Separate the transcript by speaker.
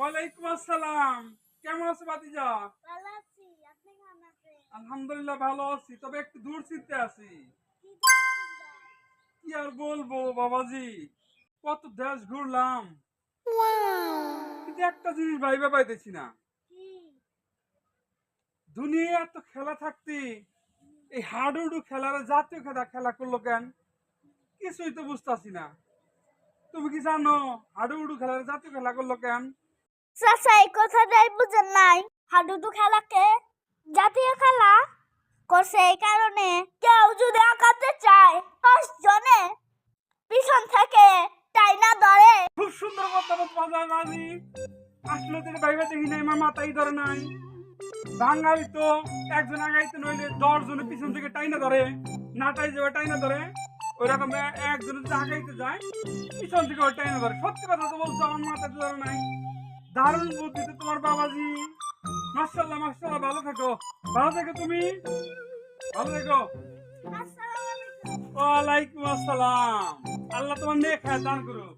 Speaker 1: ওয়ালাইকুম আসসালাম। কেমন আছো ভাতিজা?
Speaker 2: ভালো আছি। আপনি কেমন আছেন?
Speaker 1: আলহামদুলিল্লাহ ভালো আছি, তবে একটু দূর চিন্তে আছি।
Speaker 2: কি করছিলেন?
Speaker 1: কি আর বলবো বাবাজি, কত দেশ ঘুরলাম, কিন্তু একটা জিনিস ভাইবা পাইতেছি না।
Speaker 2: কি?
Speaker 1: দুনিয়া তো খেলা থাকতে এই হাডুডু খেলার জাতীয় খেলা খেলা করলো কেন? কিছুই তো বুঝতাছি না। তুমি কি জানো হাডুডু খেলার জাতীয় খেলা করলো কেন?
Speaker 2: চাচা এই কথাটাই বুঝেন নাই। হাডুডু খেলাকে জাতীয় খেলা করছে এই কারণে কেউ যদি আঁকাতে চায় 10 জনে পিছন থেকে টাইনা ধরে।
Speaker 1: খুব সুন্দর কথা বলছো বাবাজি। আসলে তো ভাইবা দেখি নাই, আমার মাথায় ধরে নাই। বাঙালি তো একজন আগাইতে নইলে 10 জনের পিছন থেকে টাইনা ধরে, নাটাই যাবে টাইনা ধরে। ওইরকম একজন যদি আগাইতে যায় পিছন থেকে ওই টাইনা ধরে। সত্যি কথা তো বলছো, আমার মাথায় ধরে নাই। দারুণ বুদ্ধি তো তোমার বাবাজি। মাশাআল্লাহ মাশাআল্লাহ, ভালো থেকো, ভালো থেকো তুমি, ভালো থেকো।
Speaker 2: আসসালামু আলাইকুম।
Speaker 1: ওয়ালাইকুম আসসালাম। আল্লাহ তোমার নেক হায়াত দান করুক।